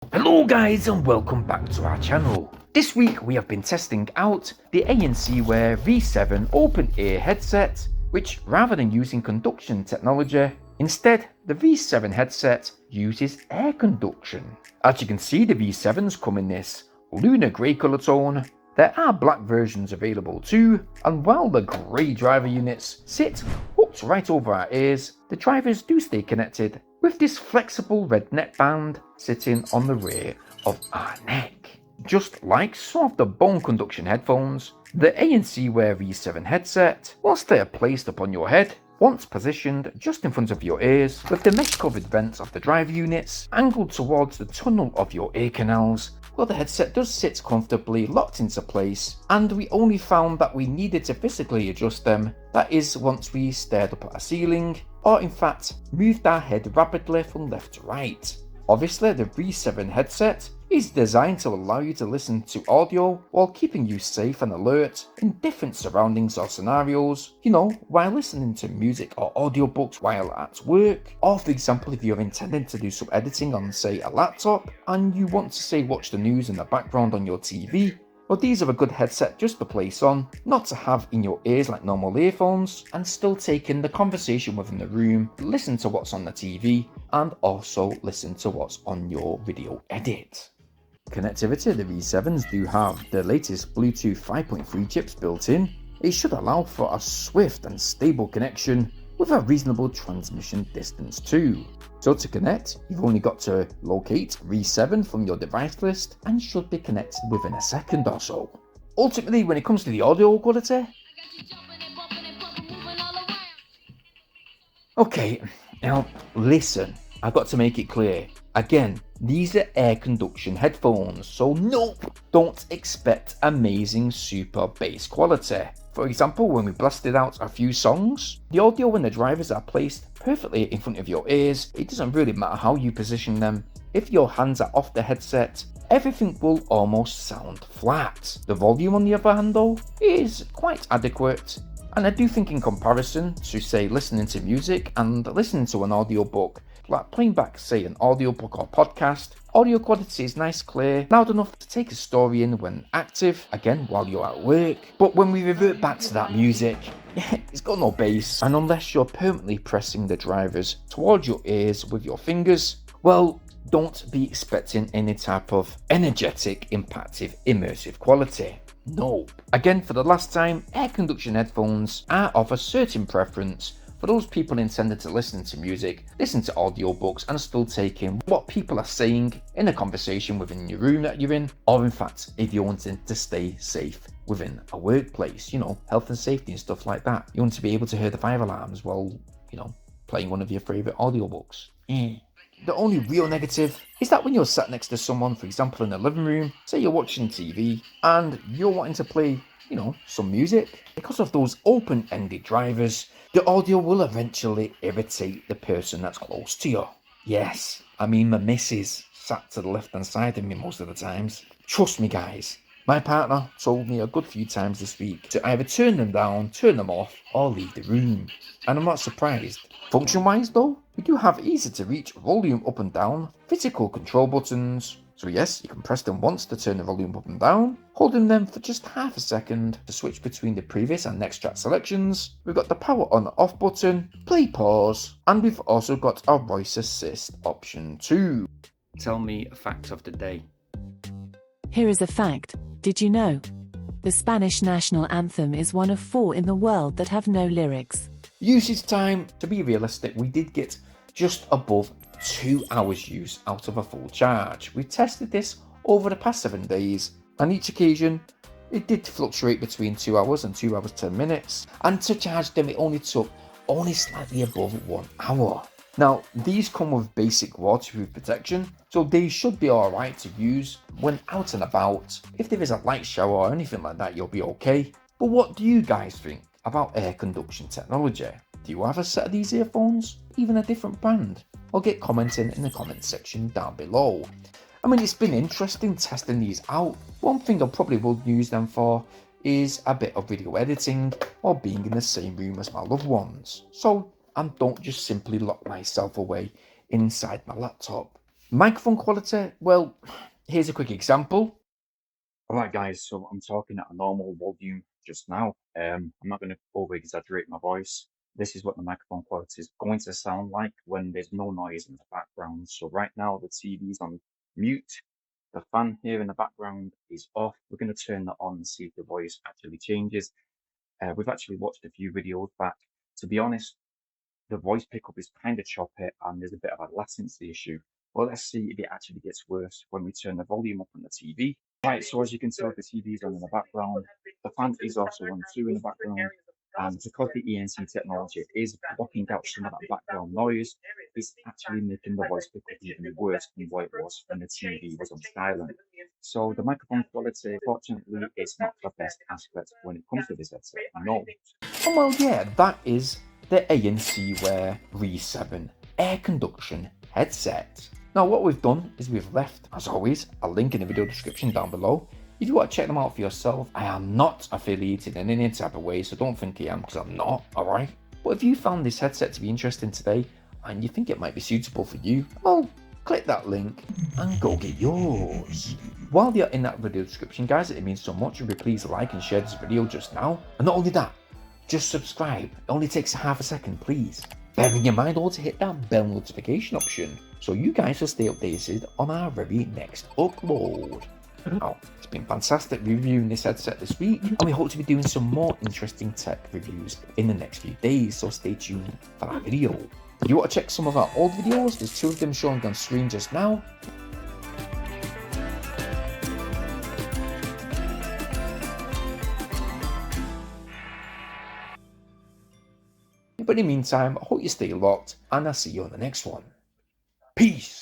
Hello guys and welcome back to our channel. This week we have been testing out the ANCwear V7 open ear headset, which rather than using conduction technology, instead the V7 headset uses air conduction. As you can see, the V7s come in this lunar grey colour tone. There are black versions available too, and while the grey driver units sit hooked right over our ears, the drivers do stay connected with this flexible red neckband sitting on the rear of our neck. Just like some of the bone conduction headphones, the ANCwear V7 headset, whilst they are placed upon your head, once positioned just in front of your ears, with the mesh covered vents of the driver units angled towards the tunnel of your ear canals, well, the headset does sit comfortably locked into place, and we only found that we needed to physically adjust them, that is once we stared up at a ceiling, or in fact moved our head rapidly from left to right. Obviously, the V7 headset is designed to allow you to listen to audio while keeping you safe and alert in different surroundings or scenarios, while listening to music or audiobooks while at work, or for example if you're intending to do some editing on say a laptop and you want to say watch the news in the background on your TV. Well, these are a good headset just to place on, not to have in your ears like normal earphones, and still take in the conversation within the room, listen to what's on the TV, and also listen to what's on your video edit. Connectivity, the V7s do have the latest Bluetooth 5.3 chips built in. It should allow for a swift and stable connection with a reasonable transmission distance too. So to connect, you've only got to locate V7 from your device list and should be connected within a second or so. Ultimately, when it comes to the audio quality, okay, now listen, I've got to make it clear. Again, these are air conduction headphones, so nope, don't expect amazing super bass quality. For example, when we blasted out a few songs, the audio when the drivers are placed perfectly in front of your ears, it doesn't really matter how you position them. If your hands are off the headset, everything will almost sound flat. The volume on the other hand though, is quite adequate. And I do think in comparison to say listening to music and listening to an audiobook, like playing back say an audiobook or podcast, audio quality is nice, clear, loud enough to take a story in when active, again while you're at work. But when we revert back to that music, it's got no bass, and unless you're permanently pressing the drivers towards your ears with your fingers, well, don't be expecting any type of energetic, impactful, immersive quality. No. Again, for the last time, air conduction headphones are of a certain preference for those people intended to listen to music, listen to audiobooks, and still take in what people are saying in a conversation within your room that you're in, or in fact, if you're wanting to stay safe within a workplace, health and safety and stuff like that. You want to be able to hear the fire alarms while, playing one of your favourite audiobooks. The only real negative is that when you're sat next to someone, for example in the living room, say you're watching TV, and you're wanting to play, some music, because of those open-ended drivers, the audio will eventually irritate the person that's close to you. Yes, I mean my missus sat to the left-hand side of me most of the times. Trust me guys, my partner told me a good few times this week to either turn them down, turn them off, or leave the room. And I'm not surprised. Function-wise though, we do have easy to reach volume up and down, physical control buttons. So yes, you can press them once to turn the volume up and down, holding them for just half a second to switch between the previous and next track selections. We've got the power on off button, play pause, and we've also got our voice assist option too. Tell me a fact of the day. Here is a fact. Did you know? The Spanish national anthem is one of 4 in the world that have no lyrics. Usage time, to be realistic, we did get just above 2 hours use out of a full charge. We tested this over the past 7 days, and each occasion it did fluctuate between 2 hours and 2 hours 10 minutes, and to charge them it only took slightly above 1 hour. Now these come with basic waterproof protection, so they should be alright to use when out and about. If there is a light shower or anything like that, you'll be okay. But what do you guys think about air conduction technology? Do you have a set of these earphones, even a different brand? Or get commenting in the comment section down below. I mean, it's been interesting testing these out. One thing I probably will use them for is a bit of video editing or being in the same room as my loved ones. So I don't just simply lock myself away inside my laptop. Microphone quality, well, here's a quick example. Alright guys, so I'm talking at a normal volume just now. I'm not going to over exaggerate my voice. This is what the microphone quality is going to sound like when there's no noise in the background. So right now the TV's on mute. The fan here in the background is off. We're going to turn that on and see if the voice actually changes. We've actually watched a few videos back. To be honest, the voice pickup is kind of choppy and there's a bit of a latency issue. Well, let's see if it actually gets worse when we turn the volume up on the TV. Right, so as you can tell, the TV is on in the background. The fan is also on too in the background. And because the ANC technology is blocking out some of that background noise, it's actually making the voice pickup even worse than what it was when the TV was on silent. So the microphone quality, fortunately, is not the best aspect when it comes to this headset. No. And well, yeah, that is the ANCwear Re7 air conduction headset. Now what we've done is we've left, as always, a link in the video description down below. If you want to check them out for yourself, I am not affiliated in any type of way, so don't think I am, because I'm not, alright? But if you found this headset to be interesting today, and you think it might be suitable for you, well, click that link and go get yours. While you're in that video description, guys, it means so much if you please like and share this video just now. And not only that, just subscribe. It only takes half a second, please. Bearing in mind also hit that bell notification option so you guys will stay updated on our very next upload. Now, it's been fantastic reviewing this headset this week, and we hope to be doing some more interesting tech reviews in the next few days, so stay tuned for that video. If you want to check some of our old videos, there's 2 of them showing on screen just now. But in the meantime, I hope you stay locked, and I'll see you on the next one. Peace!